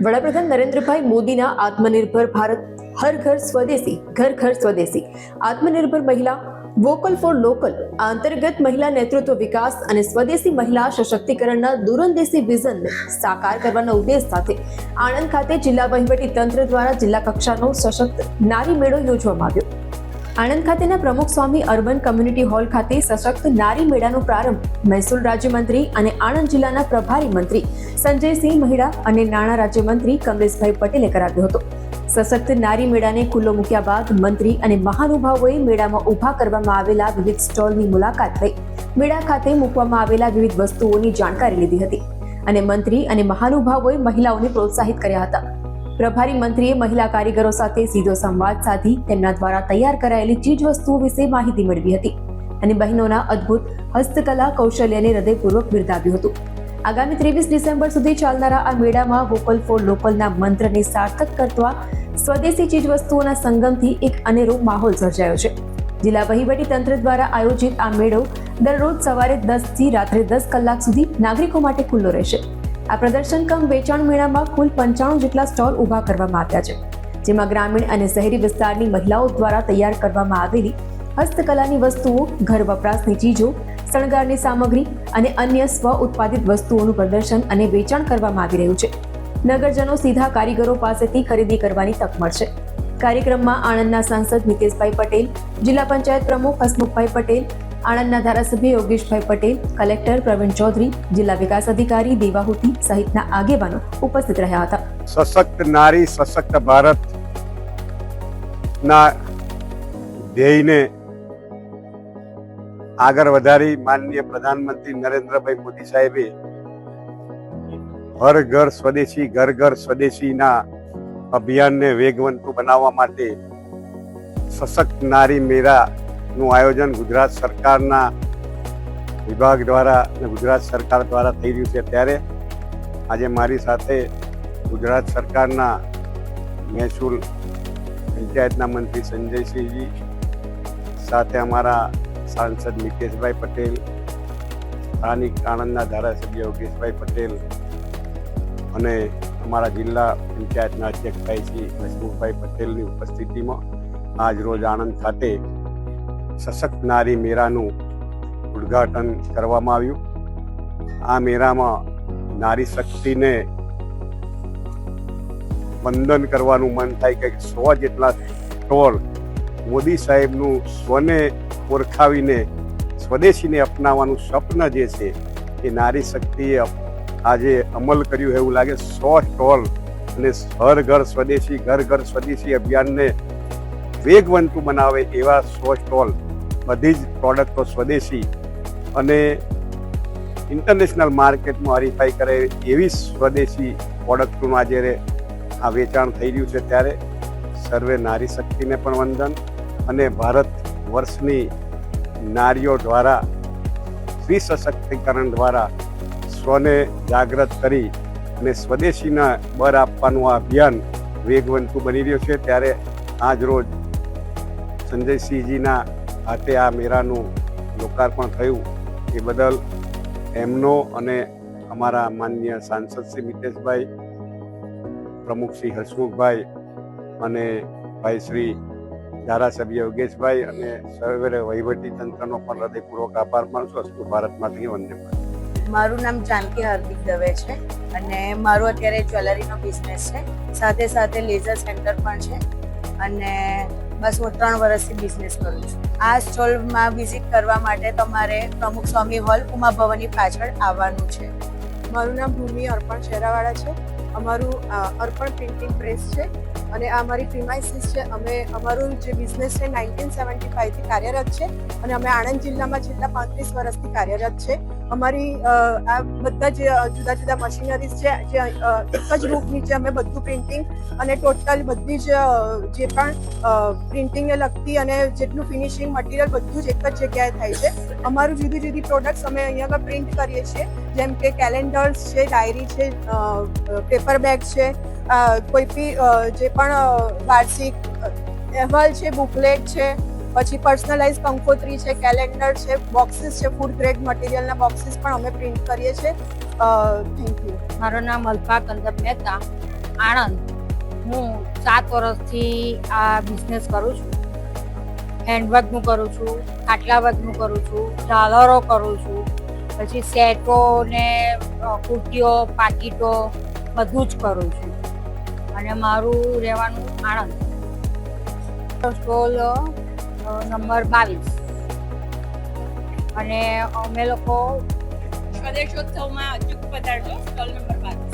વડાપ્રધાન નરેન્દ્રભાઈ મોદીના આત્મનિર્ભર ભારત હર ઘર સ્વદેશી ઘર ઘર સ્વદેશી આત્મનિર્ભર મહિલા વોકલ ફોર લોકલ આ અંતર્ગત મહિલા નેતૃત્વ વિકાસ અને સ્વદેશી મહિલા સશક્તિકરણના દૂરંદેશી વિઝનને સાકાર કરવાના ઉદ્દેશ સાથે આણંદ ખાતે જિલ્લા વહીવટી તંત્ર દ્વારા જિલ્લા કક્ષાનો સશક્ત નારી મેળો યોજવામાં આવ્યો. આણંદ ખાતેના પ્રમુખ સ્વામી અર્બન કમ્યુનિટી હોલ ખાતે સશક્ત નારી મેળાનો પ્રારંભ મહેસૂલ રાજ્યમંત્રી અને આણંદ જિલ્લાના પ્રભારી મંત્રી સંજયસિંહ મહિડા અને નાણાં રાજ્યમંત્રી કમલેશભાઈ પટેલે કરાવ્યો હતો. સશક્ત નારી મેળાને ખુલ્લો મૂક્યા બાદ મંત્રી અને મહાનુભાવોએ મેળામાં ઊભા કરવામાં આવેલા વિવિધ સ્ટોલની મુલાકાત લઈ મેળા ખાતે મૂકવામાં આવેલા વિવિધ વસ્તુઓની જાણકારી લીધી હતી અને મંત્રી અને મહાનુભાવોએ મહિલાઓને પ્રોત્સાહિત કર્યા હતા. પ્રભારી મંત્રીએ મહિલા કારીગરો સાથે સીધો સંવાદ સાધી તેમના દ્વારા તૈયાર કરાયેલી ચીજ વસ્તુઓ વિશે માહિતી મેળવી હતી અને બહેનોના અદ્ભુત હસ્તકલા કૌશલ્યને હૃદયપૂર્વક બિરદાવ્યું હતું. આગામી 23 ડિસેમ્બર સુધી ચાલનારા આ મેળામાં વોકલ ફોર લોકલના મંત્રને સાર્થક કરવા સ્વદેશી ચીજ વસ્તુઓના સંગમથી એક અનેરો માહોલ સર્જાયો છે. જિલ્લા વહીવટી તંત્ર દ્વારા આયોજિત આ મેળો દરરોજ સવારે 10 થી રાત્રે 10 કલાક સુધી નાગરિકો માટે ખુલ્લો રહેશે. આ પ્રદર્શન કમ વેચાણ મેળામાં કુલ 95 જેટલા સ્ટોલ ઊભા કરવામાં આવ્યા છે, જેમાં ગ્રામીણ અને શહેરી વિસ્તારની મહિલાઓ દ્વારા તૈયાર કરવામાં આવેલી હસ્તકલાની વસ્તુઓ, ઘર વપરાશની ચીજો, શણગારની સામગ્રી અને અન્ય સ્વ ઉત્પાદિત વસ્તુઓનું પ્રદર્શન અને વેચાણ કરવામાં આવી રહ્યું છે. નગરજનો સીધા કારીગરો પાસેથી ખરીદી કરવાની તક મળશે. કાર્યક્રમમાં આણંદના સાંસદ મિતેશભાઈ પટેલ, જિલ્લા પંચાયત પ્રમુખ હસમુખભાઈ પટેલ, આણંદના ધારાસભ્ય યોગેશભાઈ પટેલ, કલેક્ટર પ્રવીણ ચૌધરી, જિલ્લા વિકાસ અધિકારી દેવાહુતિ સહિતના આગેવાનો ઉપસ્થિત રહ્યા હતા. સશક્ત નારી સશક્ત ભારત ના ધ્યેયને આગળ વધારી માનનીય પ્રધાનમંત્રી નરેન્દ્રભાઈ મોદી સાહેબે હર ઘર સ્વદેશી ઘર ઘર સ્વદેશીના અભિયાનને વેગવંતું બનાવવા માટે સશક્ત નારી મેળાનું આયોજન ગુજરાત સરકારના વિભાગ દ્વારા અને ગુજરાત સરકાર દ્વારા થઈ રહ્યું છે. ત્યારે આજે મારી સાથે ગુજરાત સરકારના મહેસૂલ પંચાયતના મંત્રી સંજયસિંહજી, સાથે અમારા સાંસદ મિતેશભાઈ પટેલ, સ્થાનિક આણંદના ધારાસભ્ય યોગેશભાઈ પટેલ અને અમારા જિલ્લા પંચાયતના અધ્યક્ષભાઈ શ્રી હસમુખભાઈ પટેલની ઉપસ્થિતિમાં આજ રોજ આણંદ ખાતે સશક્ત નારી મેળાનું ઉદ્ઘાટન કરવામાં આવ્યું. આ મેળામાં નારી શક્તિને વંદન કરવાનું મન થાય કે 100 જેટલા સ્ટોલ મોદી સાહેબનું સ્વને ઓળખાવીને સ્વદેશીને અપનાવવાનું સ્વપ્ન જે છે એ નારી શક્તિએ આજે અમલ કર્યું એવું લાગે. 100 સ્ટોલ અને હર ઘર સ્વદેશી ઘર ઘર સ્વદેશી અભિયાનને વેગવંતું બનાવે એવા 100 સ્ટોલ, બધી જ પ્રોડક્ટો સ્વદેશી અને ઇન્ટરનેશનલ માર્કેટમાં હરીફાઈ કરે એવી સ્વદેશી પ્રોડક્ટનું આજે આ વેચાણ થઈ રહ્યું છે. ત્યારે સર્વે નારી શક્તિને પણ વંદન અને ભારત વર્ષની નારીઓ દ્વારા સ્ત્રી સશક્તિકરણ દ્વારા સ્વને જાગૃત કરી અને સ્વદેશીના બળ આપવાનું આ અભિયાન વેગવંતું બની રહ્યું છે. ત્યારે આજ રોજ સંજયસિંહજીના હાથે આ મેળાનું લોકાર્પણ થયું એ બદલ એમનો અને અમારા માનનીય સાંસદ શ્રી મિતેશભાઈ, પ્રમુખ શ્રી હસમુખભાઈ અને ભાઈ શ્રી ધારાસભ્ય યોગેશભાઈ અને સર્વે વહીવટી તંત્રનો પણ હૃદયપૂર્વક આભાર માનું છું. અસ્તુ ભારતમાંથી વંદે માતરમ. મારું નામ જાનકી હાર્દિક દવે છે અને મારું અત્યારે જ્વેલરીનો બિઝનેસ છે, સાથે સાથે લેઝર સેન્ટર પણ છે અને બસ હું 3 વર્ષથી બિઝનેસ કરું છું. આ સ્ટોલમાં વિઝિટ કરવા માટે તમારે પ્રમુખ સ્વામી હોલ ઉમા ભવનની પાછળ આવવાનું છે. મારું નામ ભૂમિ અર્પણ શેરાવાળા છે. અમારું અર્પણ પ્રિન્ટિંગ પ્રેસ છે અને આ અમારી પ્રિમાઇસીસ છે. અમે અમારું જે બિઝનેસ છે 1975થી કાર્યરત છે અને અમે આણંદ જિલ્લામાં છેલ્લા 35 વર્ષથી કાર્યરત છે. અમારી આ બધા જ જુદા જુદા મશીનરીઝ છે જે એક જ રૂફ નીચે અમે બધું પ્રિન્ટિંગ અને ટોટલ બધી જ જે પણ પ્રિન્ટિંગને લગતી અને જેટલું ફિનિશિંગ મટીરિયલ બધું જ એક જ જગ્યાએ થાય છે. અમારું જુદી જુદી પ્રોડક્ટ્સ અમે અહીંયા આગળ પ્રિન્ટ કરીએ છીએ, જેમ કે કેલેન્ડર્સ છે, ડાયરી છે, પેપર બેગ છે, કોઈ બી જે પણ વાર્ષિક અહેવાલ છે, બુકલેટ છે, પછી પર્સનલાઇઝ કંકોત્રી છે, કેલેન્ડર છે, બોક્સીસ છે, ફૂડ ગ્રેડ મટીરિયલના બોક્સીસ પણ અમે પ્રિન્ટ કરીએ છીએ. Thank you. મારું નામ અલ્પા કંદપ મહેતા. આણંદ. હું 7 વર્ષથી આ બિઝનેસ કરું છું. હેન્ડવર્કનું કરું છું, ખાટલા વર્કનું કરું છું, ઝાલરો કરું છું, પછી સેટો ને કુર્તીઓ, પાકીટો બધું જ કરું છું. અને મારું રહેવાનું આણંદ. Stall number 22. અને અમે લોકો સ્વદેશોત્સવમાં અચૂક પધારજો. Stall number 22.